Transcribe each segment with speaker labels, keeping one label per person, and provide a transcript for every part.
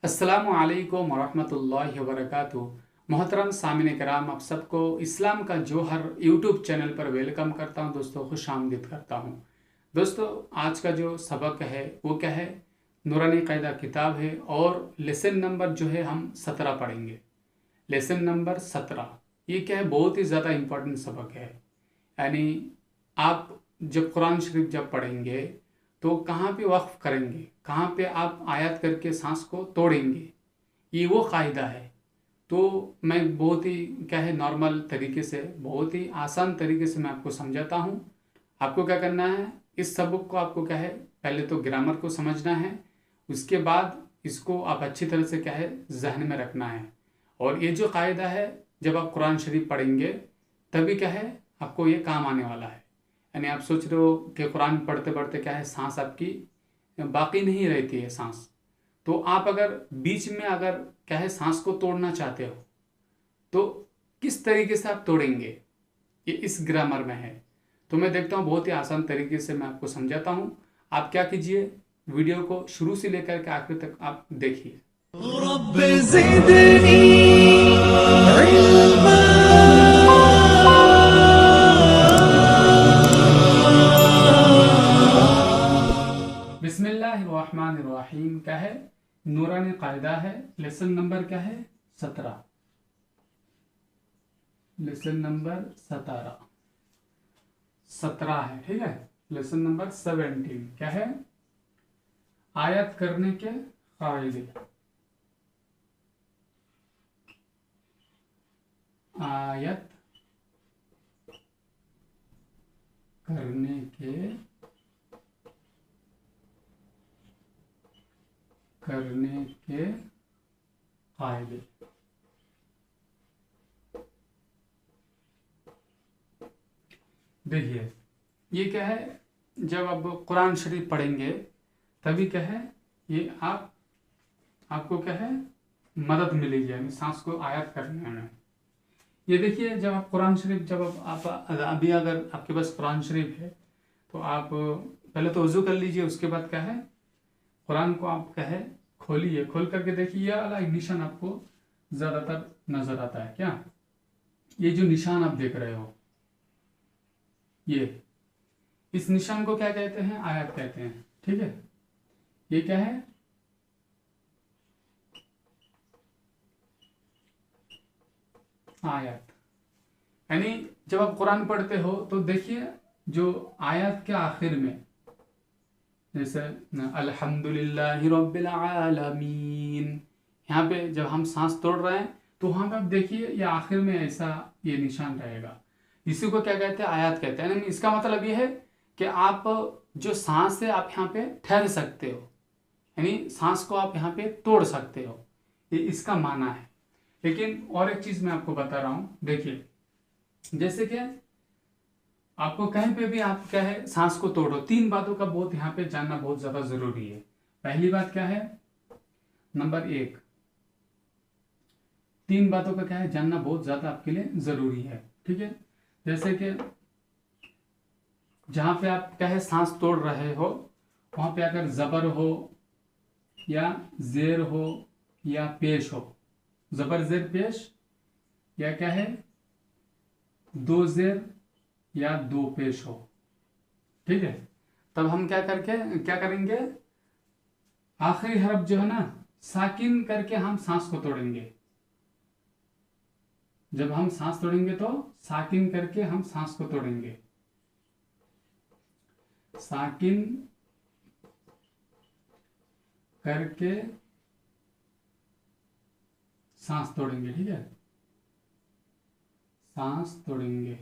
Speaker 1: अस्सलामु अलैकुम वरहमतुल्लाहि वबरकातुहू। मोहतरम सामिन कराम, आप सबको इस्लाम का जोहर यूट्यूब चैनल पर वेलकम करता हूं। दोस्तों खुश आमदीद करता हूं। दोस्तों आज का जो सबक है वो क्या है, नूरानी क़ायदा किताब है और लेसन नंबर जो है हम 17 पढ़ेंगे। लेसन नंबर 17 ये क्या है, बहुत ही ज़्यादा इम्पोर्टेंट सबक है। यानी आप जब कुरान शरीफ जब पढ़ेंगे तो कहाँ पे वक्फ करेंगे, कहाँ पे आप आयत करके सांस को तोड़ेंगे, ये वो कायदा है। तो मैं बहुत ही क्या है नॉर्मल तरीके से, बहुत ही आसान तरीके से मैं आपको समझाता हूँ। आपको क्या करना है, इस सबक को आपको क्या है, पहले तो ग्रामर को समझना है, उसके बाद इसको आप अच्छी तरह से क्या है जहन में रखना है। और ये जो कायदा है जब आप कुरान शरीफ पढ़ेंगे तभी क्या है आपको ये काम आने वाला है। यानी आप सोच रहे हो कि कुरान पढ़ते पढ़ते क्या है सांस आपकी बाकी नहीं रहती है सांस, तो आप अगर बीच में अगर क्या है सांस को तोड़ना चाहते हो तो किस तरीके से आप तोड़ेंगे, ये इस ग्रामर में है। तो मैं देखता हूँ बहुत ही आसान तरीके से मैं आपको समझाता हूँ। आप क्या कीजिए, वीडियो को शुरू से लेकर के आखिर तक आप देखिए। बिस्मिल्लाहिर्रहमानिर्रहीम क्या है, नूरानी कायदा है। लेसन नंबर क्या है 17। लेसन नंबर 17 है, ठीक है। लेसन नंबर 17 क्या है, आयत करने के कायदे। आयत करने के कायदे। देखिए ये क्या है, जब आप कुरान शरीफ पढ़ेंगे तभी क्या है ये आपको क्या है मदद मिलेगी, यानी सांस को आयत करने में। ये देखिए जब आप कुरान शरीफ जब आप अभी अगर आपके पास कुरान शरीफ है तो आप पहले तो वजू कर लीजिए, उसके बाद क्या है कुरान को आप क्या है खोलिए, खोल करके देखिए ये वाला एक निशान आपको ज़्यादातर नज़र आता है क्या, ये जो निशान आप देख रहे हो ये, इस निशान को क्या कहते हैं, आयत कहते हैं, ठीक है। ये क्या है, आयत। यानी जब आप कुरान पढ़ते हो तो देखिए जो आयत के आखिर में जैसे अल्हम्दुलिल्लाहि रब्बिल आलमीन, यहाँ पे जब हम सांस तोड़ रहे हैं तो वहां पे आप देखिए ये आखिर में ऐसा ये निशान रहेगा, इसी को क्या कहते हैं आयत कहते हैं। यानी इसका मतलब ये है कि आप जो सांस है आप यहाँ पे ठहर सकते हो, यानी सांस को आप यहाँ पे तोड़ सकते हो, ये इसका माना है। लेकिन और एक चीज मैं आपको बता रहा हूं, देखिए जैसे कि आपको कहीं पे भी आप क्या है सांस को तोड़ो, 3 बातों का बहुत यहाँ पे जानना बहुत ज्यादा जरूरी है। पहली बात क्या है, नंबर 1, 3 बातों का क्या है जानना बहुत ज्यादा आपके लिए जरूरी है, ठीक है। जैसे कि जहां पे आप क्या है सांस तोड़ रहे हो वहां पे अगर जबर हो या जेर हो या पेश हो, जबर जेर पेश, या क्या है 2 जेर या 2 पेश हो, ठीक है। तब हम क्या करेंगे, आखिरी हरफ जो है ना साकिन करके हम सांस को तोड़ेंगे। जब हम सांस तोड़ेंगे तो साकिन करके हम सांस को तोड़ेंगे, साकिन करके सांस तोड़ेंगे, ठीक है, सांस तोड़ेंगे।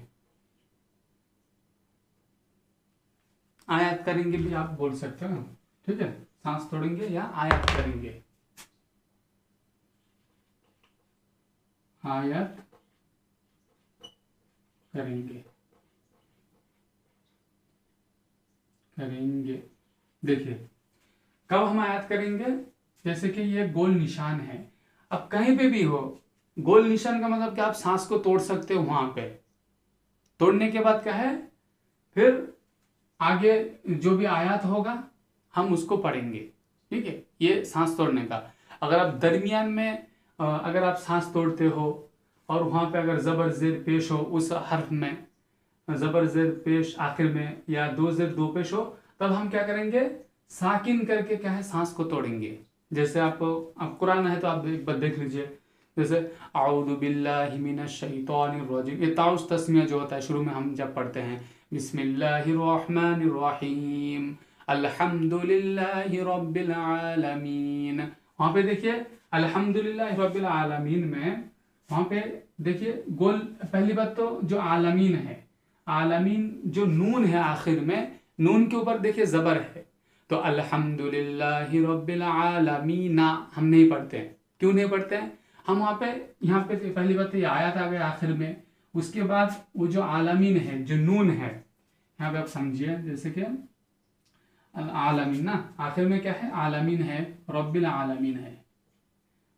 Speaker 1: आयत करेंगे भी आप बोल सकते हो, ठीक है, सांस तोड़ेंगे या आयत करेंगे, आयत करेंगे। देखिए कब हम आयत करेंगे, जैसे कि ये गोल निशान है, अब कहीं पे भी हो गोल निशान का मतलब कि आप सांस को तोड़ सकते हो, वहां पे तोड़ने के बाद क्या है फिर आगे जो भी आयत होगा हम उसको पढ़ेंगे, ठीक है, ये सांस तोड़ने का। अगर आप दरमियान में अगर आप सांस तोड़ते हो और वहाँ पे अगर ज़बर ज़ेर पेश हो उस हर्फ में, ज़बर ज़ेर पेश आखिर में या दो ज़ेर दो पेश हो, तब हम क्या करेंगे, साकिन करके क्या है सांस को तोड़ेंगे। जैसे आप कुरान है तो आप एक बार देख लीजिए, जैसे आऊदु बिल्लाहि मिनश शैतानिर रजीम, ये ताउस तस्मिया जो होता है शुरू में हम जब पढ़ते हैं, बिस्मिल्लाहिर रहमानिर रहीम अल्हम्दुलिल्लाहि रब्बिल आलमीन, वहाँ पे देखिए अल्हम्दुलिल्लाहि रब्बिल आलमीन में वहाँ पे देखिए गोल, पहली बात तो जो आलमीन है, आलमीन जो नून है आखिर में, नून के ऊपर देखिए ज़बर है, तो अल्हम्दुलिल्लाहि रब्बिल आलमीन हम नहीं पढ़ते हैं। क्यों नहीं पढ़ते हैं हम वहाँ पे, यहाँ पे पहली बात तो ये आयत आ गई आखिर में, उसके बाद वो जो आलमीन है जो नून है, यहाँ पे आप समझिए, जैसे कि आलमीन ना आखिर में क्या है, आलमीन है, रब्बिल आलमीन है।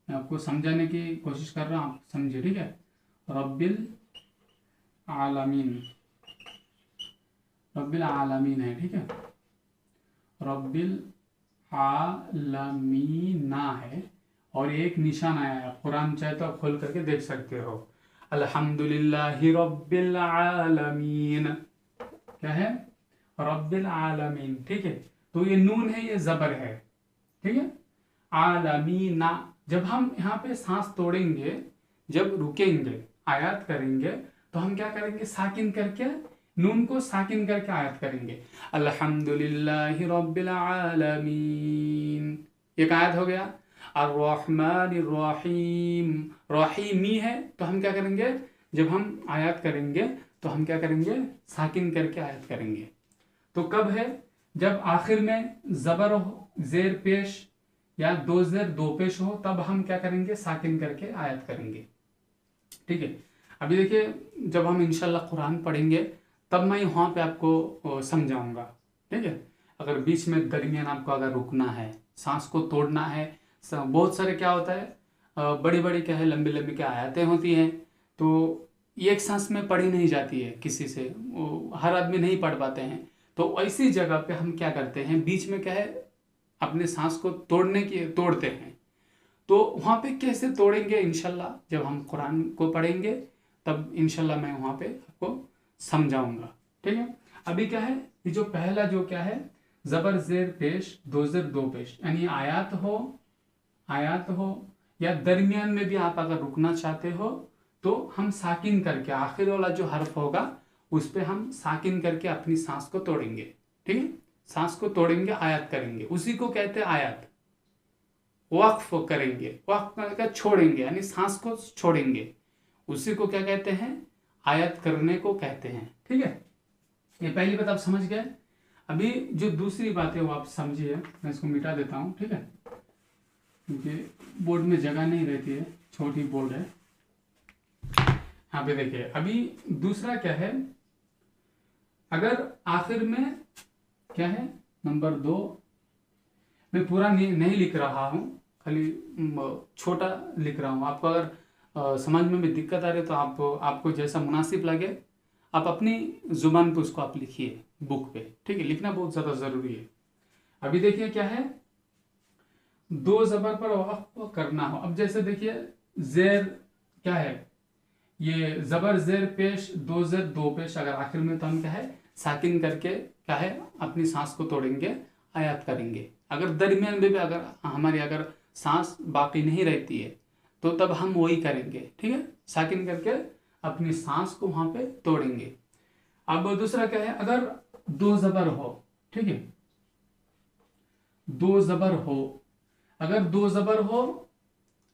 Speaker 1: मैं आपको समझाने की कोशिश कर रहा हूँ, आप समझिए, ठीक है। रब्बिल आलमीन, रब्बिल आलमीन है, ठीक है, रब्बिल आलमीना है, और एक निशान आया है, कुरान चाहे तो आप खोल करके देख सकते हो, अल्हम्दुलिल्लाहि रब्बिल आलमीन, क्या है, रब्बिल आलमीन, ठीक है। तो ये नून है, ये ज़बर है, ठीक है, आलमीना। जब हम यहाँ पे सांस तोड़ेंगे, जब रुकेंगे, आयात करेंगे, तो हम क्या करेंगे, साकिन करके नून को साकिन करके आयत करेंगे, अल्हम्दुलिल्लाहि रब्बिल आलमीन, एक आयत हो गया। अर्रहमानिर रहीम, रहीमी है, तो हम क्या करेंगे, जब हम आयत करेंगे तो हम क्या करेंगे, साकिन करके आयत करेंगे। तो कब है, जब आखिर में ज़बर हो, ज़ेर पेश या दो ज़ेर दो पेश हो, तब हम क्या करेंगे, साकिन करके आयत करेंगे, ठीक है। अभी देखिए जब हम इंशाल्लाह कुरान पढ़ेंगे तब मैं वहाँ पे आपको समझाऊंगा, ठीक है। अगर बीच में दरमियान आपको अगर रुकना है, सांस को तोड़ना है, बहुत सारे क्या होता है, बड़ी बड़ी क्या है, लंबी लंबी क्या आयतें होती हैं, तो एक सांस में पढ़ी नहीं जाती है किसी से, हर आदमी नहीं पढ़ पाते हैं। तो ऐसी जगह पे हम क्या करते हैं, बीच में क्या है, अपने सांस को तोड़ते हैं। तो वहाँ पे कैसे तोड़ेंगे, इंशाल्लाह जब हम कुरान को पढ़ेंगे तब इंशाल्लाह मैं वहाँ पे आपको समझाऊंगा, ठीक है। अभी क्या है, ये जो पहला जो क्या है, ज़बर ज़ेर पेश दो ज़ेर दो पेश, यानी आयत हो या दरमियान में भी आप अगर रुकना चाहते हो तो हम साकिन करके आखिर वाला जो हर्फ होगा उस पे हम साकिन करके अपनी सांस को तोड़ेंगे, ठीक है। सांस को तोड़ेंगे, आयत करेंगे, उसी को कहते हैं आयत। वक्फ करेंगे, वक्फ का छोड़ेंगे, यानी सांस को छोड़ेंगे, उसी को क्या कहते हैं, आयत करने को कहते हैं, ठीक है। ये पहली बात आप समझ गए। अभी जो दूसरी बात है वो आप समझिए, मैं इसको मिटा देता हूँ, ठीक है, क्योंकि बोर्ड में जगह नहीं रहती है, छोटी बोर्ड है। यहाँ पे देखिए, अभी दूसरा क्या है, अगर आखिर में क्या है, नंबर 2, मैं पूरा नहीं लिख रहा हूँ, खाली छोटा लिख रहा हूँ। आपको अगर समझ में भी दिक्कत आ रही है तो आपको जैसा मुनासिब लगे आप अपनी जुबान पे उसको आप लिखिए बुक पे, ठीक है, लिखना बहुत ज़्यादा ज़रूरी है। अभी देखिए क्या है, दो ज़बर पर वक्फ करना हो। अब जैसे देखिए ज़ेर क्या है, ये ज़बर ज़ेर पेश दो ज़ेर दो पेश, अगर आखिर में तो हम क्या है, साकिन करके क्या है, अपनी सांस को तोड़ेंगे, आयत करेंगे। अगर दरमियान में भी अगर हमारी अगर सांस बाकी नहीं रहती है तो तब हम वही करेंगे, ठीक है, साकिन करके अपनी सांस को वहां पे तोड़ेंगे। अब दूसरा क्या है, अगर दो ज़बर हो, ठीक है, दो ज़बर हो, अगर दो ज़बर हो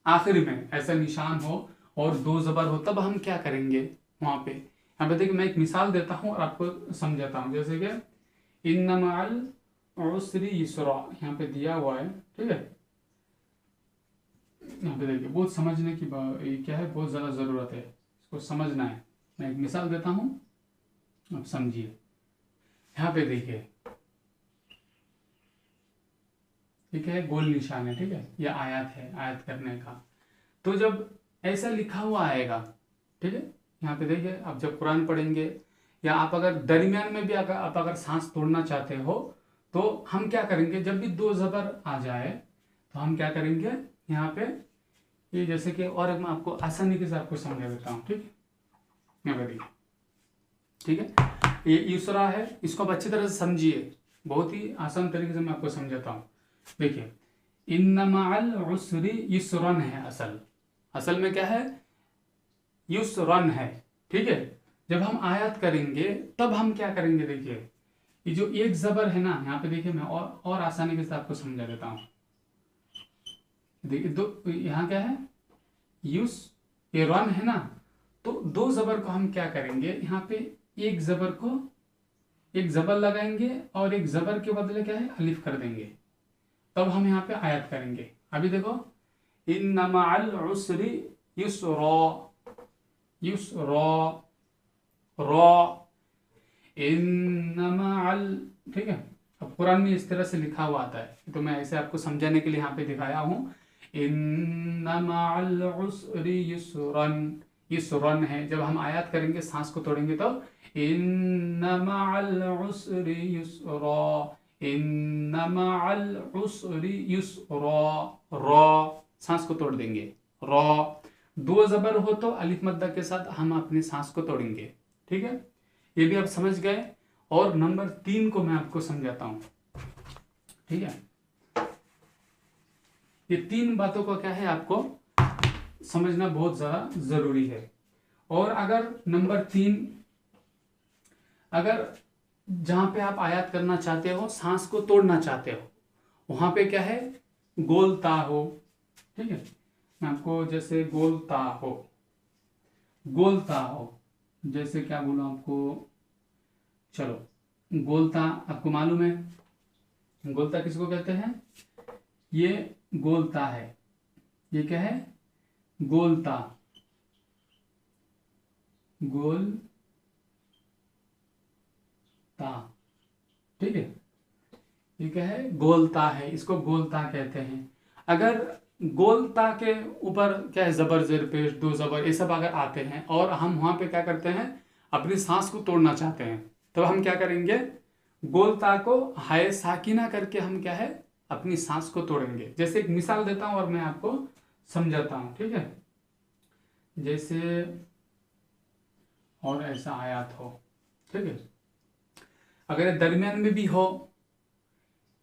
Speaker 1: आखिर में ऐसा निशान हो और दो ज़बर हो, तब हम क्या करेंगे वहां पे। यहाँ पे देखिए मैं एक मिसाल देता हूँ और आपको समझाता हूँ, जैसे कि इन्ना मअल उसरी युसरा, यहाँ पे दिया हुआ है, ठीक है। यहाँ पे देखिए बहुत समझने की क्या है, बहुत ज़्यादा ज़रूरत है, इसको समझना है। मैं एक मिसाल देता हूँ, आप समझिए। यहाँ पे देखिए ठीक है, गोल निशान है, ठीक है, यह आयत है, आयत करने का। तो जब ऐसा लिखा हुआ आएगा, ठीक है, यहाँ पे देखिए आप जब कुरान पढ़ेंगे या आप अगर दरमियान में भी अगर सांस तोड़ना चाहते हो तो हम क्या करेंगे, जब भी दो ज़बर आ जाए तो हम क्या करेंगे, यहाँ पे ये जैसे कि, और मैं आपको आसानी के साथ आपको समझा देता हूँ, ठीक है। यहाँ पे देखिए, ठीक है, ये युसरा है, इसको आप अच्छी तरह से समझिए, बहुत ही आसान तरीके से मैं आपको समझाता हूँ। देखिए, इन्ना मअल उसरी युसरन है, असल में क्या है, युसरन है, ठीक है। जब हम आयत करेंगे तब हम क्या करेंगे, देखिए ये जो एक जबर है ना, यहाँ पे देखिए मैं और आसानी के साथ आपको समझा देता हूँ। देखिए यहाँ क्या है, युस, ये रन है ना, तो दो जबर को हम क्या करेंगे, यहाँ पे एक जबर को एक जबर लगाएंगे और एक जबर के बदले क्या है, अलिफ कर देंगे, तब हम यहाँ पे आयत करेंगे। अभी देखो, इन्ना मअल उसरी युसरा, युसरा, रॉ, इन्ना मअल, ठीक है। अब कुरान में इस तरह से लिखा हुआ आता है, तो मैं ऐसे आपको समझाने के लिए यहाँ पे दिखाया हूँ। इन्ना मअल उसरी युसरन, युसरन है, जब हम आयत करेंगे सांस को तोड़ेंगे तो इन्ना मअल उसरी युसरा, इन्ना मअल उसरी युसरा, रॉ, सांस को तोड़ देंगे, रॉ। दो जबर हो तो अलिफ मद्दा के साथ हम अपनी सांस को तोड़ेंगे, ठीक है। ये भी आप समझ गए। और नंबर 3 को मैं आपको समझाता हूं, ठीक है। ये 3 बातों को क्या है, आपको समझना बहुत ज्यादा जरूरी है। और अगर नंबर 3, अगर जहां पे आप आयत करना चाहते हो, सांस को तोड़ना चाहते हो, वहां पे क्या है, गोलता हो, ठीक है। मैं आपको जैसे गोलता हो, गोलता हो, जैसे क्या बोलूं आपको, चलो गोलता आपको मालूम है, गोलता किसको कहते हैं, ये गोलता है, ये क्या है, गोलता, गोलता, ठीक है। ये क्या है, गोलता है, इसको गोलता कहते हैं। अगर गोलता के ऊपर क्या है, जबर जेर पेश, दो जबर, ये सब अगर आते हैं और हम वहां पे क्या करते हैं, अपनी सांस को तोड़ना चाहते हैं, तो हम क्या करेंगे, गोलता को हाय साकिना करके हम क्या है, अपनी सांस को तोड़ेंगे। जैसे एक मिसाल देता हूं और मैं आपको समझाता हूं, ठीक है। जैसे और ऐसा आयत हो, ठीक है, अगर दरमियान में भी हो,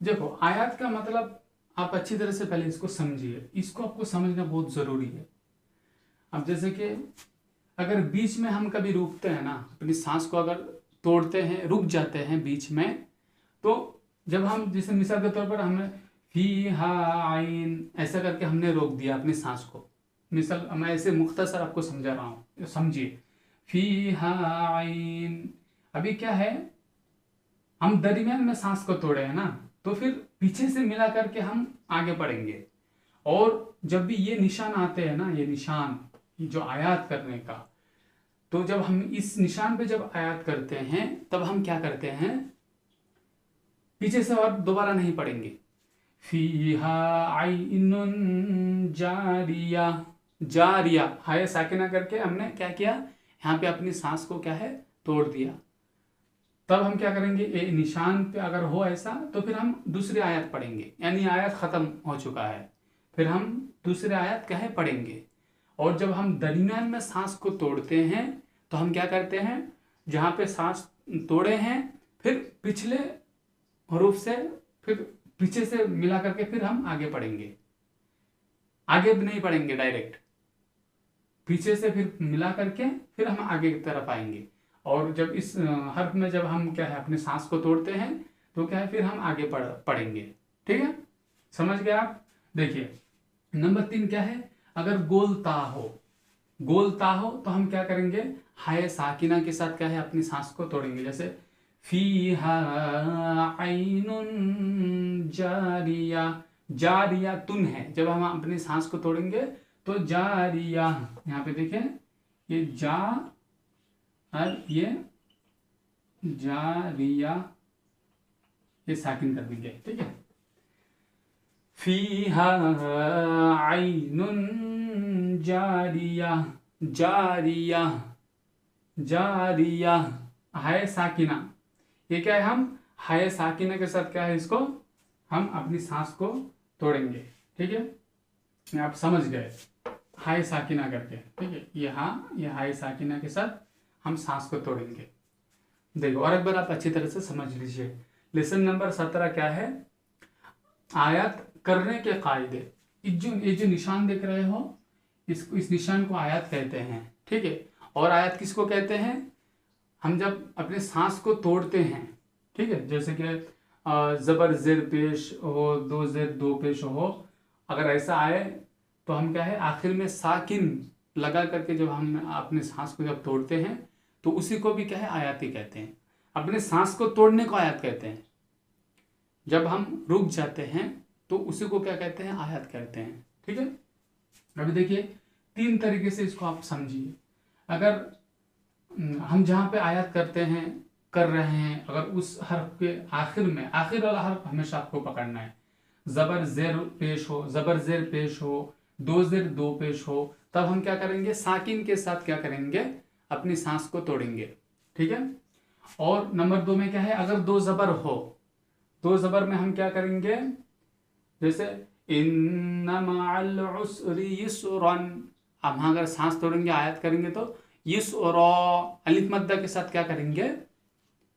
Speaker 1: देखो आयत का मतलब आप अच्छी तरह से पहले इसको समझिए, इसको आपको समझना बहुत जरूरी है। अब जैसे कि अगर बीच में हम कभी रुकते हैं ना, अपनी सांस को अगर तोड़ते हैं, रुक जाते हैं बीच में, तो जब हम जैसे मिसाल के तौर पर हमें फी हा आइन ऐसा करके हमने रोक दिया अपनी सांस को, मिसाल मैं ऐसे मुख्तसर आपको समझा रहा हूँ, समझिए, फी हा आइन, अभी क्या है, हम दरमियान में सांस को तोड़े हैं ना, तो फिर पीछे से मिला करके हम आगे बढ़ेंगे। और जब भी ये निशान आते हैं ना, ये निशान जो आयात करने का, तो जब हम इस निशान पे जब आयात करते हैं, तब हम क्या करते हैं, पीछे से और दोबारा नहीं पढ़ेंगे। फीहा आइनुन जारिया, जारिया, हाय साकिना करके हमने क्या किया, यहाँ पे अपनी सांस को क्या है, तोड़ दिया। तब हम क्या करेंगे, ए निशान पे अगर हो ऐसा, तो फिर हम दूसरी आयत पढ़ेंगे, यानी आयत खत्म हो चुका है, फिर हम दूसरे आयत क्या है पढ़ेंगे। और जब हम दरमियान में सांस को तोड़ते हैं, तो हम क्या करते हैं, जहां पे सांस तोड़े हैं, फिर पिछले हरूफ से फिर पीछे से मिला करके फिर हम आगे पढ़ेंगे। आगे भी नहीं पढ़ेंगे डायरेक्ट, पीछे से फिर मिला करके फिर हम आगे की तरफ आएंगे। और जब इस हर्फ में जब हम क्या है अपने सांस को तोड़ते हैं, तो क्या है फिर हम आगे पढ़ेंगे, ठीक है, समझ गए आप। देखिए नंबर 3 क्या है, अगर गोलता हो, गोलता हो तो हम क्या करेंगे, हाय साकिना के साथ क्या है अपनी सांस को तोड़ेंगे। जैसे फीहा आइनुन जारिया, जारिया तुन है, जब हम अपनी सांस को तोड़ेंगे तो जारिया, यहाँ पे देखें ये जा और ये जारिया, ये साकिन कर देंगे, ठीक है। फीहा आइनुन जारिया, जारिया, जारिया, हाय साकिना, ये क्या है, हम हाय साकिना के साथ क्या है, इसको हम अपनी सांस को तोड़ेंगे, ठीक है। ये आप समझ गए, हाय साकिना करके, ठीक है। ये हाय साकिना के साथ हम सांस को तोड़ेंगे। देखो और एक बार आप अच्छी तरह से समझ लीजिए। लेसन नंबर 17 क्या है? आयत करने के कायदे। ये जो निशान देख रहे हो, इस निशान को आयत कहते हैं, ठीक है। और आयत किसको कहते हैं? हम जब अपने सांस को तोड़ते हैं, ठीक है, जैसे कि जबर जेर पेश हो, दो जेर दो पेश हो, अगर ऐसा आए तो हम क्या है, आखिर में साकिन लगा करके जब हम अपने सांस को जब तोड़ते हैं तो उसी को भी क्या है, आयत ही कहते हैं। अपने सांस को तोड़ने को आयत कहते हैं। जब हम रुक जाते हैं तो उसी को क्या कहते हैं, आयत कहते हैं, ठीक है। अभी देखिए 3 तरीके से इसको आप समझिए। अगर हम जहाँ पे आयत करते हैं, कर रहे हैं, अगर उस हर्फ के आखिर में, आखिर वाला हर्फ हमेशा आपको पकड़ना है। जबर जेर पेश हो, जबर जेर पेश हो, दो जेर दो पेश हो, तब हम क्या करेंगे, साकिन के साथ क्या करेंगे, अपनी सांस को तोड़ेंगे, ठीक है। और नंबर 2 में क्या है, अगर 2 जबर हो, 2 जबर में हम क्या करेंगे, जैसे इन्ना मअल उसरि युस्रन, अब हम अगर सांस तोड़ेंगे, आयत करेंगे तो युस्रा अलिफ मद्दा के साथ क्या करेंगे,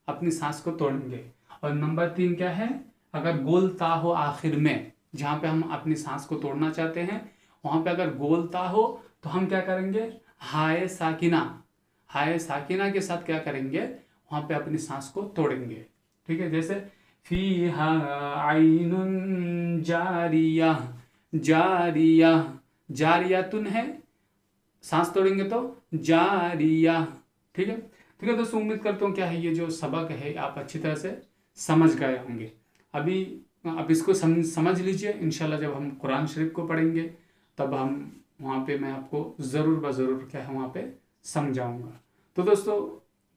Speaker 1: अपनी सांस को तोड़ेंगे। और नंबर 3 क्या है, अगर गोल ता हो आखिर में, जहां पे हम अपनी सांस को तोड़ना चाहते हैं, वहां पे अगर गोल ता हो तो हम क्या करेंगे, हाय साकिना, हाय साकिना के साथ क्या करेंगे, वहां पे अपनी सांस को तोड़ेंगे, ठीक है। जैसे फीहा आइनुन जारिया, जारिया, जारियातुन है, सांस तोड़ेंगे तो जारिया, ठीक है। ठीक है दोस्तों, उम्मीद करता हूँ क्या है, ये जो सबक है आप अच्छी तरह से समझ गए होंगे। अभी अब इसको समझ लीजिए। इंशाल्लाह जब हम कुरान शरीफ को पढ़ेंगे तब हम वहाँ पे मैं आपको ज़रूर ब ज़रूर क्या है वहाँ पे समझाऊंगा। तो दोस्तों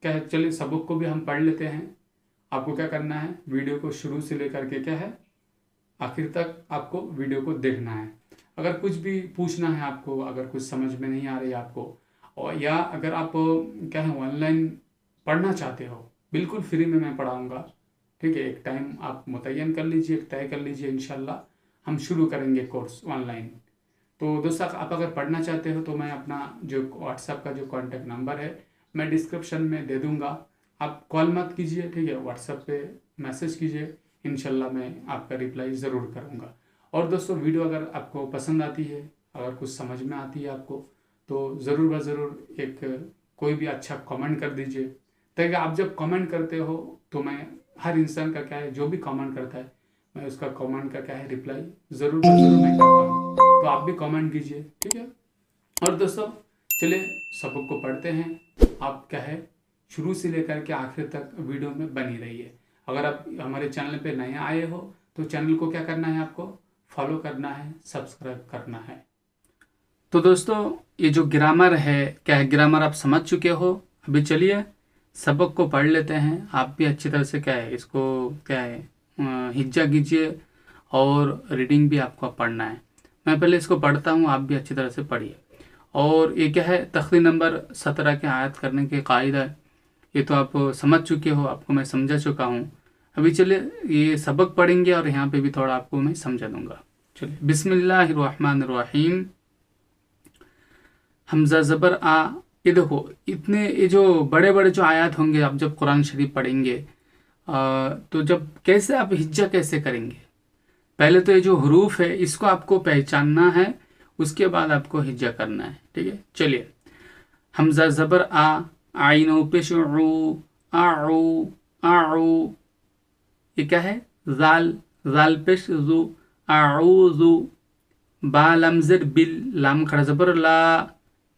Speaker 1: क्या है, चलिए सबक को भी हम पढ़ लेते हैं। आपको क्या करना है, वीडियो को शुरू से लेकर के क्या है आखिर तक आपको वीडियो को देखना है। अगर कुछ भी पूछना है आपको, अगर कुछ समझ में नहीं आ रही है आपको, और या अगर आप क्या है ऑनलाइन पढ़ना चाहते हो, बिल्कुल फ्री में मैं पढ़ाऊँगा, ठीक है। एक टाइम आप मुतय्यन कर लीजिए, एक तय कर लीजिए, इंशाल्लाह हम शुरू करेंगे कोर्स ऑनलाइन। तो दोस्तों आप अगर पढ़ना चाहते हो तो मैं अपना जो व्हाट्सएप का जो कॉन्टैक्ट नंबर है मैं डिस्क्रिप्शन में दे दूँगा। आप कॉल मत कीजिए, ठीक है, व्हाट्सएप पे मैसेज कीजिए, इंशाल्लाह मैं आपका रिप्लाई ज़रूर करूँगा। और दोस्तों वीडियो अगर आपको पसंद आती है, अगर कुछ समझ में आती है आपको, तो ज़रूर ब ज़रूर एक कोई भी अच्छा कमेंट कर दीजिए, ताकि आप जब कमेंट करते हो तो मैं हर इंसान का क्या है, जो भी कमेंट करता है मैं उसका कमेंट का क्या है रिप्लाई ज़रूर ब ज़रूर मैं करता हूँ। तो आप भी कमेंट कीजिए, ठीक है। और दोस्तों चलिए सबक को पढ़ते हैं। आप क्या है शुरू से लेकर के आखिर तक वीडियो में बनी रहिए। अगर आप हमारे चैनल पे नए आए हो तो चैनल को क्या करना है, आपको फॉलो करना है, सब्सक्राइब करना है। तो दोस्तों ये जो ग्रामर है, क्या है ग्रामर आप समझ चुके हो। अभी चलिए सबक को पढ़ लेते हैं। आप भी अच्छी तरह से क्या है इसको क्या है हिज्जा कीजिए, और रीडिंग भी आपको पढ़ना है। मैं पहले इसको पढ़ता हूँ, आप भी अच्छी तरह से पढ़िए। और ये क्या है, तख्ती नंबर 17 के आयत करने के कायदा, ये तो आप समझ चुके हो, आपको मैं समझा चुका हूँ। अभी चलिए ये सबक पढ़ेंगे और यहाँ पे भी थोड़ा आपको मैं समझा दूंगा। चलिए बिस्मिल्लाहिर्रहमानिर्रहीम। हमजा ज़बर आ। ये देखो इतने ये जो बड़े बड़े जो आयत होंगे, आप जब कुरान शरीफ पढ़ेंगे तो जब कैसे आप हिज्जा कैसे करेंगे, पहले तो ये जो हरूफ है इसको आपको पहचानना है, उसके बाद आपको हिज्जा करना है, ठीक है। चलिए हमजा ज़बर आ, आइनो पेश आऊ, आऊ, ये क्या है, जाल, जाल पेश जू, आऊज़ू, बा लमज़र बिल, लाम खड़ा ज़बर ला,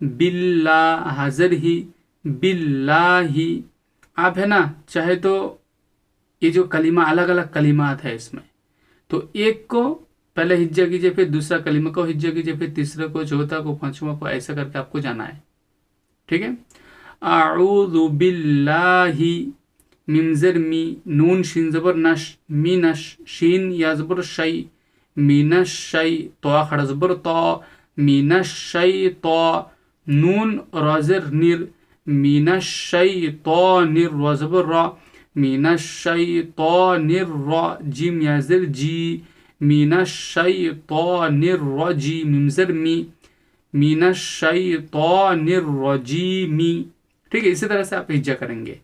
Speaker 1: बिल्ला हाजर ही, बिल्लाही। आप है ना चाहे तो ये जो कलीमा अलग अलग कलीमात है इसमें, तो एक को पहले हिज्जा कीजिए, फिर दूसरा कलीमा को हिज्जा कीजिए, फिर तीसरे को, चौथा को, पांचवा को, ऐसा करके आपको जाना है, ठीक है। आऊज़ु बिल्लाही, मीम ज़र मी, नून शीन ज़बर नश, मीनश, शीन या ज़बर शै, मीनश शै, तो खड़ा ज़बर तो, मीनश शै तो, नून राज़र निर, मीनश शै तो निर ज़बर र, मीनश शै तो निर र, जिम या ज़र जी, मिनश्शैतानिर्रजीम, मीम ज़र मी, मिनश्शैतानिर्रजीमी। ठीक है, इसी तरह से आप हिज्जा करेंगे,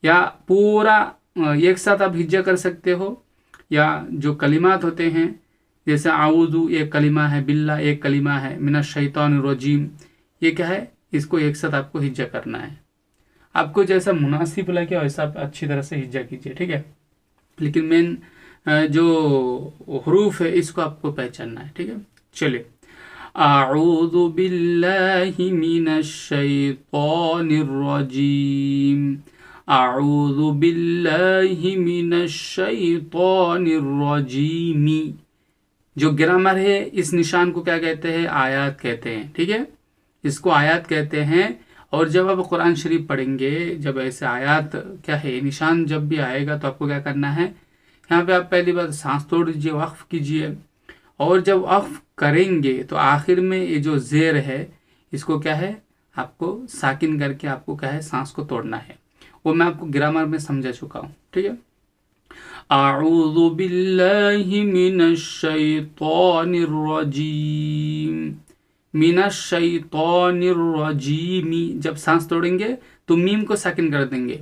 Speaker 1: या पूरा एक साथ आप हिज्जा कर सकते हो, या जो कलिमात होते हैं जैसे आऊज़ु एक कलिमा है, बिल्ला एक कलिमा है, मिनश्शैतानिर्रजीम ये क्या है, इसको एक साथ आपको हिज्जा करना है। आपको जैसा मुनासिब लगे वैसा आप अच्छी तरह से हिज्जा कीजिए। ठीक है, लेकिन मेन जो हरूफ है इसको आपको पहचानना है। ठीक है, चलिए। आऊज़ु बिल्लाहि मिनश्शैतानिर्रजीम, आऊज़ु बिल्लाहि मिनश्शैतानिर्रजीम। जो ग्रामर है इस निशान को क्या कहते हैं, आयात कहते हैं। ठीक है, इसको आयात कहते हैं। और जब आप कुरान शरीफ पढ़ेंगे, जब ऐसे आयात क्या है निशान जब भी आएगा तो आपको क्या करना है, यहाँ पे आप पहली बार सांस तोड़ दीजिए, वक्फ कीजिए, और जब वक्फ करेंगे तो आखिर में ये जो ज़ेर है इसको क्या है आपको साकिन करके आपको क्या है सांस को तोड़ना है। वो मैं आपको ग्रामर में समझा चुका हूँ। ठीक है, आऊज़ु बिल्लाहि मिनश्शैतानिर्रजीम, मिनश्शैतानिर्रजीमी, जब सांस तोड़ेंगे तो मीम को साकिन कर देंगे,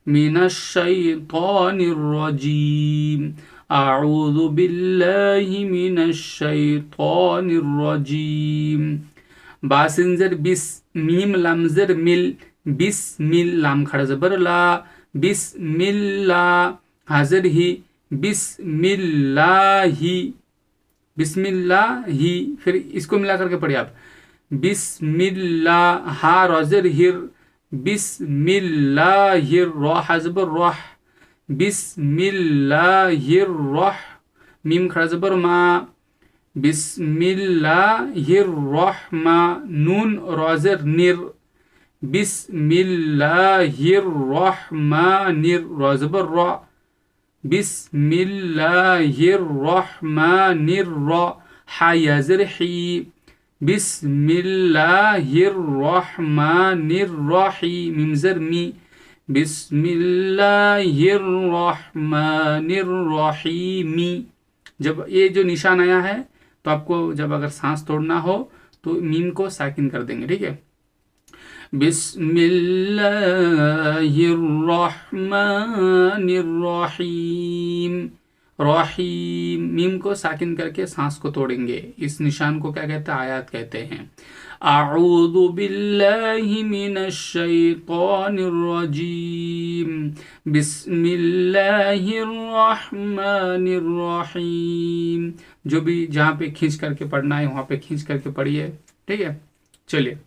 Speaker 1: मिनश्शैतानिर्रजीम, आऊज़ु बिल्लाहि मिनश्शैतानिर्रजीम। बासिंजर बिस, मीम लमजर मिल, बिस्मिल, लाम खड़ा ज़बर ला, बिस्मिल्ला, हाजिर ही, बिस्मिल्लाही, बिस्मिल्लाही। फिर इसको मिला करके पढ़िए आप, बिस्मिल्लाह, हा रोजर हिर, बिस्मिल्लाहिर, रा हज़बर राह, बिस्मिल्लाहिर राह, मीम खड़ा ज़बर मा, बिस्मिल्लाहिर रहमा, नून रोजर निर, बिस्मिल्लाहिर रहमानिर, रा ज़बर रा, बिस्मिल्लाहिर रहमानिर रा, हा याज़र ही, बिस्मिल्लाहिर रहमानिर रहीम, मीम ज़र मी, बिस्मिल्लाहिर रहमानिर रहीमी। जब ये जो निशान आया है तो आपको जब अगर सांस तोड़ना हो तो मीम को साकिन कर देंगे। ठीक है, बिस्मिल्लाहिर्रहमानिर्रहीम, रहीम, मीम को साकिन करके सांस को तोड़ेंगे। इस निशान को क्या कहते हैं, आयात कहते हैं। आऊज़ु बिल्लाहि मिनश्शैतानिर्रजीम, बिस्मिल्लाहिर्रहमानिर्रहीम। जो भी जहाँ पे खींच करके पढ़ना है वहाँ पे खींच करके पढ़िए। ठीक है, चलिए।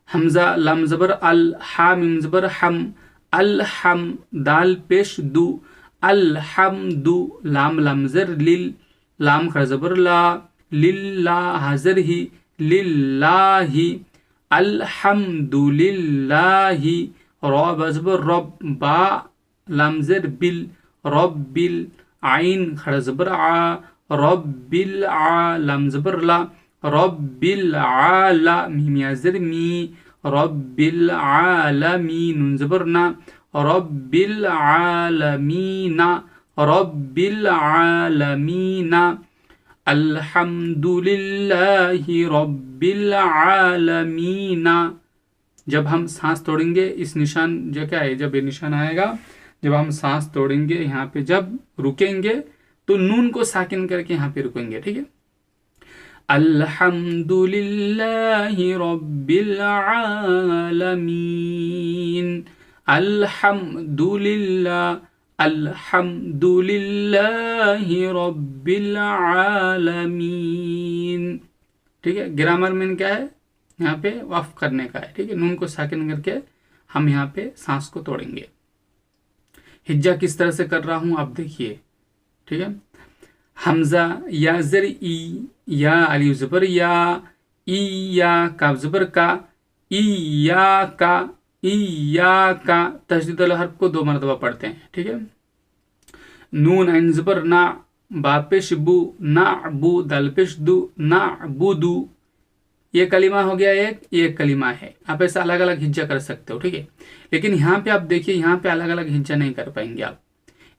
Speaker 1: हमजा लम ज़बर अल, हा मीम ज़बर हम, अल हम, दाल पेश दू, अल हम दू, लाम लम ज़र लिल, लाम खड़ा ज़बर ला, लिल्ला, हाज़र ही, लिल्लाही, अल्हम्दुलिल्लाही, रा ज़बर रब, बा लाम ज़र बिल, रब्बिल, आइन खड़ा ज़बर आ, रब्बिल आ, लाम ज़बर ला, रब्बिल आला, मीम या ज़र मी, रब्बिल आलमीन, नून ज़बर ना, रब्बिल आलमीना, रब्बिल आलमीना, अल्हम्दुलिल्लाहि रब्बिल आलमीना। जब हम सांस तोड़ेंगे इस निशान जो क्या है, जब ये निशान आएगा, जब हम सांस तोड़ेंगे यहाँ पे जब रुकेंगे तो नून को साकिन करके यहाँ पे रुकेंगे। ठीक है, अल्हम्दुलिल्लाहि रब्बिल आलमीन, अल्हम्दुलिल्लाह, अल्हम्दुलिल्लाहि रब्बिल आलमीन। ठीक है, ग्रामर में क्या है, यहाँ पे वक्फ करने का है। ठीक है, नून को साकिन करके हम यहाँ पे सांस को तोड़ेंगे। हिज्जा किस तरह से कर रहा हूँ आप देखिए। ठीक है, हमजा या ज़र ई, या अलिफ ज़बर या, ई या, काफ ज़बर का, ई या का, या का, तशदीद वाले हर्फ को 2 मरतबा पढ़ते हैं। ठीक है, नून ऐन ज़बर ना, बा पेश बू, ना बू, दाल पेश दू, ना बुदू। ये कलिमा हो गया एक, ये कलिमा है। आप ऐसा अलग अलग हिज्जा कर सकते हो। ठीक है, लेकिन यहाँ पे आप देखिए, यहाँ पे अलग अलग हिज्जा नहीं कर पाएंगे आप।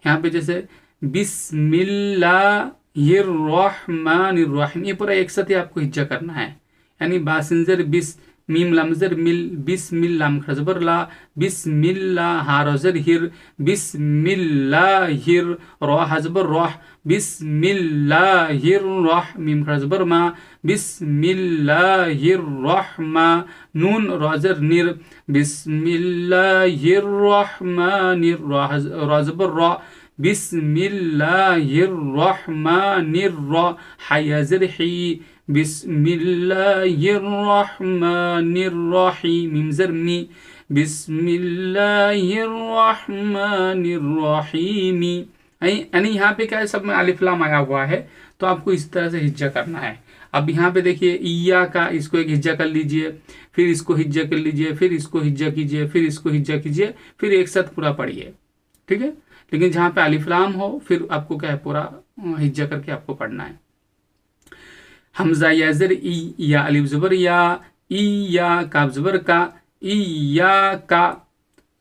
Speaker 1: यहाँ पे जैसे बिस्मिल्लाह, रहमानिर्रहीम, ये पूरा एक साथ ही आपको हिज्जा करना है। यानी बासिंजर बिस, मीम लमजर मिल, बिस्मिल लाम खजबर ला, बिस्मिल्ला हारजर हिर, बिस्मिल्लाहिर रा हजबर रह, बिस्मिल्लाहिर रह मीम खजबर मा, बिस्मिल्लाहिर रहमा नून रजर निर, बिस्मिल्लाहिर रहमानिर रजबर रा, बिस्मिल्लाहिर रहमानिर रा हयजर ही, बिस्मिल्लाहिर रहमानिर रहीम मीम जर मी, बिस्मिल्लाहिर रहमानिर रहीम। यानी यहाँ पे क्या है, सब में अलिफ लाम आया हुआ है, तो आपको इस तरह से हिज्जा करना है। अब यहाँ पे देखिए ईया का, इसको एक हिज्जा कर लीजिए, फिर इसको हिज्जा कर लीजिए, फिर इसको हिज्जा कीजिए, फिर इसको हिज्जा कीजिए, फिर एक साथ पूरा पढ़िए, ठीक है। लेकिन जहाँ पे अलिफ लाम हो फिर आपको क्या है, पूरा हिज्जा करके आपको पढ़ना है। हमजा या जर ई, या अलिफ ज़बर या, ई या काफ ज़बर का, ई या का,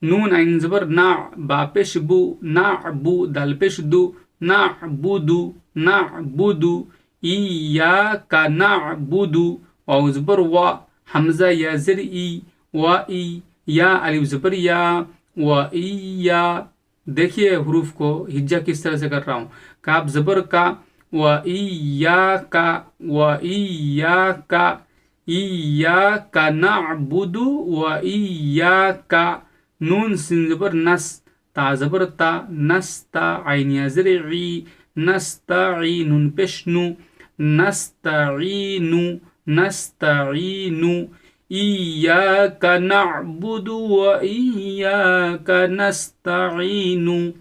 Speaker 1: नून आइन ज़बर ना, बा पेश बू, ना बू दाल पेश दू, ना बुदू, ना बुदू, ई या का ना बुदू, वाव ज़बर वा, हमजा या जर ई, वा ई, या अलिफ ज़बर या, वा ई या। देखिए हुरूफ को हिज्जा किस तरह से कर रहा हूँ, काफ ज़बर का, व इय्याका, व इय्याका, इय्याका नअबुदु व इय्याका, नून सिन ज़बर नस, ता ज़बर ता, नस्ता आइन या ज़र ई, नस्ताई नून पेश नु, नस्ताईनु, नस्ताईनु, इय्याका नअबुदु व इय्याका नस्ताईनु,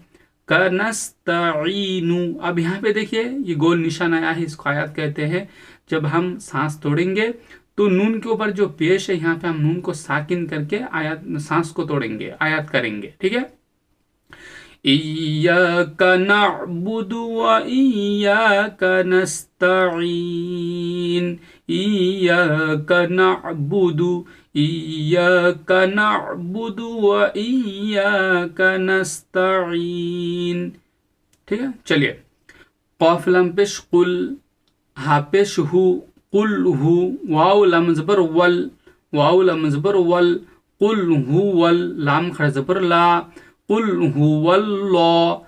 Speaker 1: कनस्ताईनु। अब यहाँ पे देखिए ये गोल निशान आया है, इसको आयात कहते हैं। जब हम सांस तोड़ेंगे तो नून के ऊपर जो पेश है, यहाँ पे हम नून को साकिन करके आयात सांस को तोड़ेंगे, आयात करेंगे, ठीक है। इय्याका नअबुदु व इय्याका नस्ताईन, इय्याका नअबुदु, इय्याका नअबुदु व इय्याका नस्ताईन, ठीक है। चलिए क़ाफ लम पेश कुल, हा पेश हु, कुल हु, वाव लम ज़बर वल, वाव लम ज़बर वल, कुल हु वल, लाम खड़ा ज़बर ला, कुल हुवल्ला,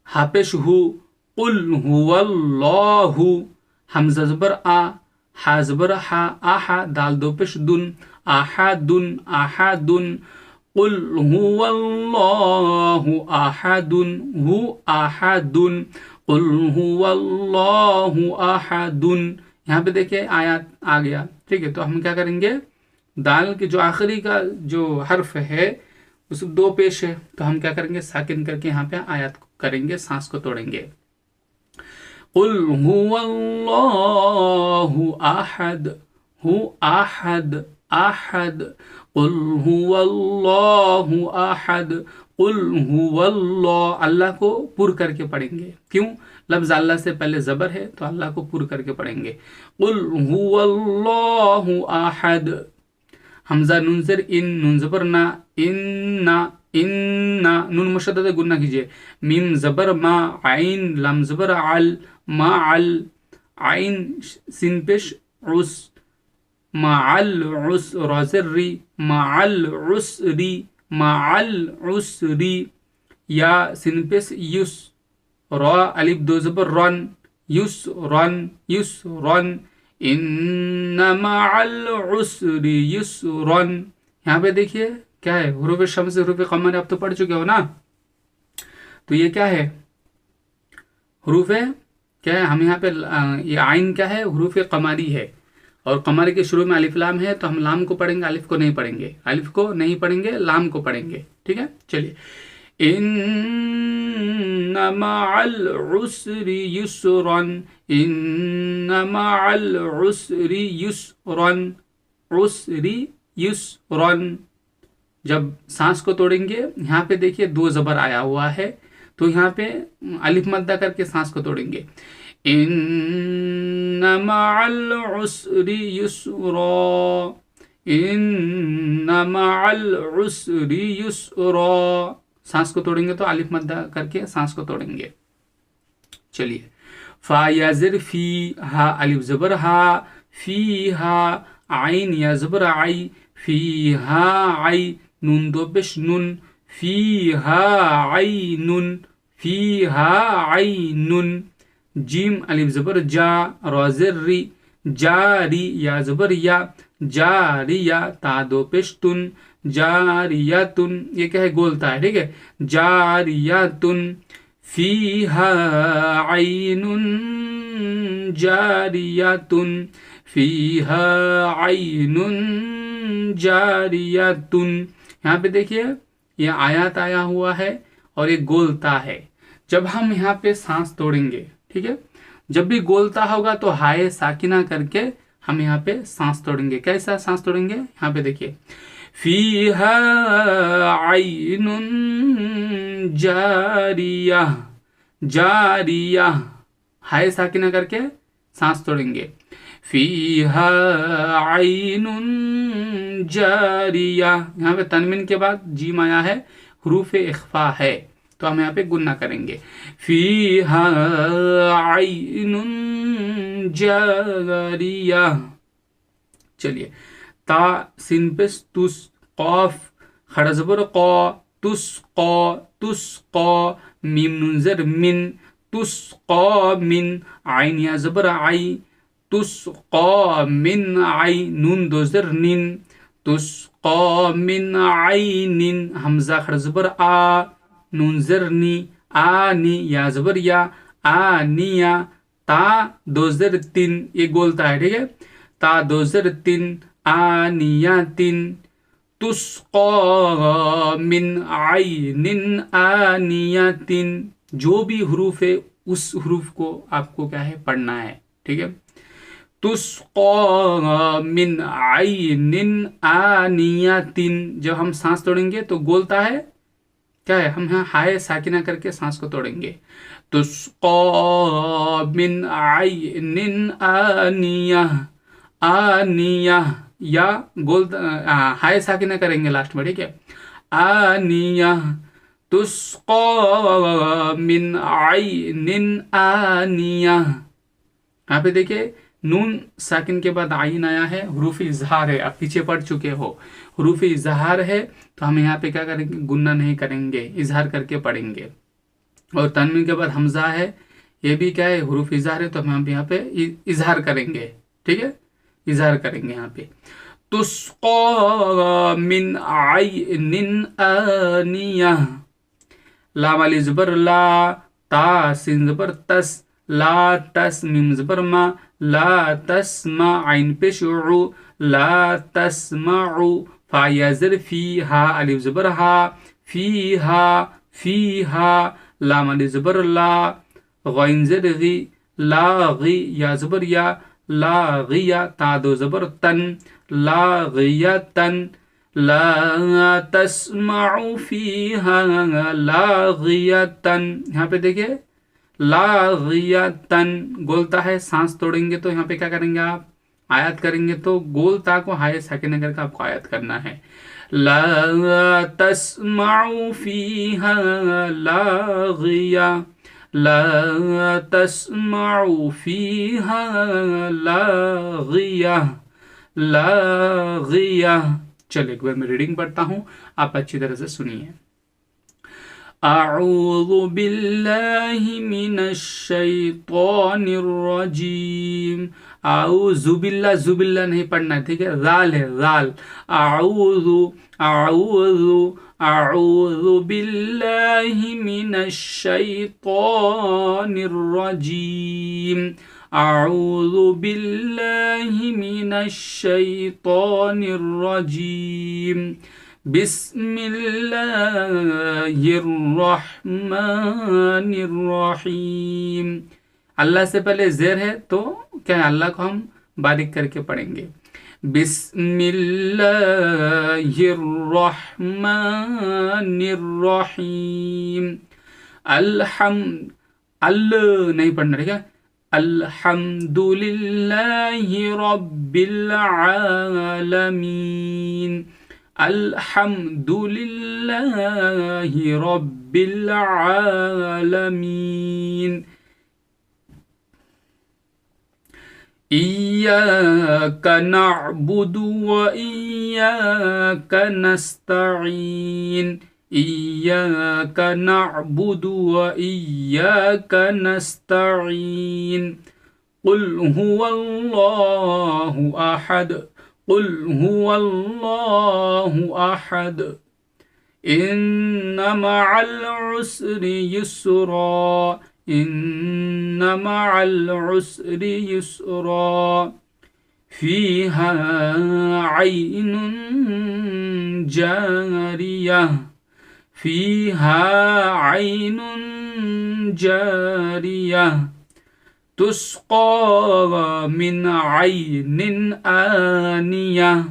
Speaker 1: हा पेश हु, कुल हुवल्लाहु, हमज़ा ज़बर आ, हा ज़बर हा, आहा दाल दो पेश दुन, आहादुन, आहादुन, कुल हुवल्लाहु आहादुन, हु आहादुन, कुल हुवल्लाहु आहादुन। यहाँ पे देखिए आयत आ गया, ठीक है। तो हम क्या करेंगे, दाल के जो आखिरी का जो हर्फ है उस दो पेश है, तो हम क्या करेंगे, साकिन करके यहाँ पे आयत करेंगे, सांस को तोड़ेंगे। कुल हुवल्लाहु अहद, हु अहद, अहद, कुल हुवल्लाहु अहद, कुल हुवल्लाह, अल्लाह को पुर करके पढ़ेंगे। क्यों, लफ्ज अल्लाह से पहले जबर है तो अल्लाह को पुर करके पढ़ेंगे। कुल हुवल्लाहु अहद, हमजा नून ज़र इन, नून ज़बर ना, इन्ना, इन्ना, नून मुशद्दद गुन्ना कीजिए, मीम ज़बर मा, आइन लम ज़बर अल, मा अल, आइन सिन पेश उस, माअल उस रज़री, माअल उसरी, माअल उसरी, या सिन पेश युस, रा अलिफ दो ज़बर रन, युस रन, युस रन, इन्ना माअल उसरी युसरन। यहाँ पे देखिए क्या है, हुरूफ शम्स, हुरूफ कमर आप तो पढ़ चुके हो ना। तो ये क्या है, हुरूफ क्या है, हम यहाँ पे ये आइन क्या है, हुरूफ कमरी है, और कमर के शुरू में अलिफ लाम है, तो हम लाम को पढ़ेंगे, अलिफ को नहीं पढ़ेंगे, अलिफ को नहीं पढ़ेंगे, लाम को पढ़ेंगे, ठीक है। चलिए, इन्ना मअल उसरी युसरन, इन्ना मअल उसरी युसरन, उसरी युसरन। जब सांस को तोड़ेंगे, यहाँ पे देखिए दो ज़बर आया हुआ है, तो यहाँ पे अलिफ मद्दा करके सांस को तोड़ेंगे। इन्ना मअल उसरी युसरा, इन्ना मअल उसरी युसरा, सांस को तोड़ेंगे तो अलिफ मद्दा करके सांस को तोड़ेंगे। चलिए, फा या ज़ेर फी, हा अलिफ ज़बर हा, फी हा, आइन या ज़बर आई, फी हा आई, नून दो पेश नुन, फी हा आई नुन, फी हा आई नुन। जीम अलिफ ज़बर जा, रा ज़ेर री, जारी या ज़बर या, जारिया, ता दो पेश तुन, जारियातुन। ये क्या है, गोलता है, ठीक है। जारियातुन, फीहा आइनुन जारियातुन, फीहा आइनुन जारियातुन। यहाँ पे देखिए ये आयत आया हुआ है और एक गोलता है। जब हम यहाँ पे सांस तोड़ेंगे, ठीक है, जब भी गोलता होगा तो हाय साकिना करके हम यहाँ पे सांस तोड़ेंगे। कैसा सांस तोड़ेंगे, यहाँ पे देखिए, फीहा आइनुन जारिया, जारिया, हाय साकिना करके सांस तोड़ेंगे। फीहा आइनुन जारिया, यहाँ पे तनवीन के बाद जीम आया है, हुरूफ इख्फा है, तो हम यहाँ पे गुन्ना करेंगे। फीहा आइनुन जारिया। चलिए, ता सिन पे तुस, कौफ खड़ा ज़बर कौ, तुस कौ, तुस कौ, मीम नून ज़ेर मिन, तुस कौ मिन, आइन या ज़बर आई, तुस कौ मिन आई, नून दो ज़ेर निन, तुस कौ मिन आई निन, हमजा खड़ा ज़बर आ, नून ज़ेर नी, आ नी या ज़बर या, आ निया, ता दो ज़ेर तीन, ये गोलता है, ठीक है। ता दो ज़ेर तीन, आनियातिन, तुस्क़ा मिन आइनिन आनियातिन। जो भी हुरूफ है उस हुरूफ को आपको क्या है, पढ़ना है, ठीक है। तुस्क़ा मिन आइनिन आनियातिन। जब हम सांस तोड़ेंगे तो गोलता है, क्या है, हम यहाँ हाय साकिना करके सांस को तोड़ेंगे। तुस्क़ा मिन आइनिन आनिया, आनिया, या गोल हाय साकिना करेंगे लास्ट में, ठीक है। आनिया, तुस्क़ा मिन आइनिन आनिया। यहाँ पे देखिए नून साकिन के बाद आइन आया है, हुरूफ इजहार है, आप पीछे पढ़ चुके हो, हुरूफ इजहार है, तो हम यहाँ पे क्या करेंगे, गुन्ना नहीं करेंगे, इजहार करके पढ़ेंगे। और तन्वीन के बाद हमजा है, ये भी क्या है, हुरूफ इजहार है, तो हम यहाँ पे इजहार करेंगे, ठीक है, इजहार करेंगे यहाँ पे। तुस्क़ा मिन आइनिन आनिया, लाम अलिफ ज़बर ला, ता सिन ज़बर तस, ला तस, मीम ज़बर मा, ला तस्मा, आइन पेश उ, ला तस्माउ, फा या ज़ेर फी, हा अलिफ ज़बर हा, फी हा, फी हा, लाम अलिफ ज़बर ला, गैन ज़ेर गी, ला गी या ज़बर या, ला गिया, ता दो ज़बर तन, ला गिया तन, ला तस्माउ फीहा लागियतन। यहाँ पे देखिए लागियतन गोलता है, सांस तोड़ेंगे तो यहाँ पे क्या करेंगे, आप आयत करेंगे तो गोलता को हाय साकिन करके आपको आयत करना है। ला तस्माउ फीहा लागिया, ला तस्माउ फीहा लागिया, लागिया। चलिए एक बार मैं रीडिंग पढ़ता हूँ, आप अच्छी तरह से सुनिए। अऊज़ु बिल्लाहि मिनश शैतानिर रजीम। आऊज़ु बिल्लाह, जुबिल्ला नहीं पढ़ना है, ठीक है, राल है, राल। आऊज़ु, आऊज़ु, अऊज़ु बिल्लाहि मिनश शैतानिर रजीम, अऊज़ु बिल्लाहि मिनश शैतानिर रजीम, बिस्मिल्लाहिर रहमानिर रहीम। अल्लाह से पहले ज़ेर है तो क्या है, अल्लाह को हम बारीक करके पढ़ेंगे। बिस्मिल्लाहिर रहमानिर रहीम। अल्लाह नहीं पढ़ना, ठीक है। अल्हम्दुलिल्लाहि रब्बिल आलमीन, अल्हम्दुलिल्लाहि रब्बिल आलमीन। इय्याक नअबुदु व इय्याक नस्तईन। इय्याक नअबुदु व इय्याक नस्तईन। कुल हुवल्लाहु अहद। कुल हुवल्लाहु अहद। इन्ना मअल उसरि युस्रा। इन्ना मअल उसरि युस्रा। फीहा ऐनुन जारियह। फीहा ऐनुन जारियह। तुस्का मिन ऐनिन आनियह।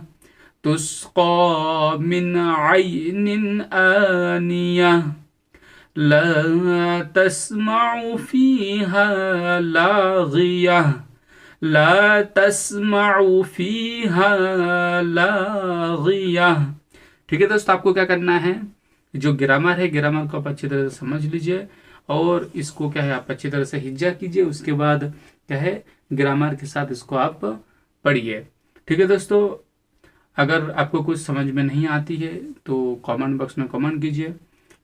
Speaker 1: तुस्का मिन ऐनिन आनियह। ला तस्मअु फीहा लागियह। ला तस्मअु फीहा लागियह। ठीक है दोस्तों, आपको क्या करना है, जो ग्रामर है ग्रामर को आप अच्छी तरह से समझ लीजिए और इसको क्या है आप अच्छी तरह से हिज्जा कीजिए। उसके बाद क्या है ग्रामर के साथ इसको आप पढ़िए। ठीक है दोस्तों, अगर आपको कुछ समझ में नहीं आती है तो कमेंट बॉक्स में कमेंट कीजिए।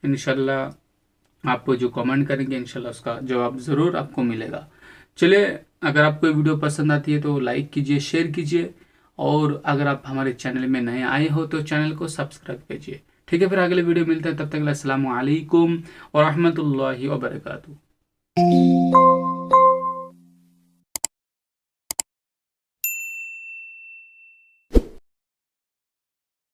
Speaker 1: इंशाल्लाह आप जो कमेंट करेंगे इंशाल्लाह उसका जवाब ज़रूर आपको मिलेगा। चलिए, अगर आपको ये वीडियो पसंद आती है तो लाइक कीजिए, शेयर कीजिए और अगर आप हमारे चैनल में नए आए हो तो चैनल को सब्सक्राइब कीजिए। ठीक है, फिर अगले वीडियो मिलते हैं, तब तक अस्सलामु अलैकुम व रहमतुल्लाहि व बरकातुहू।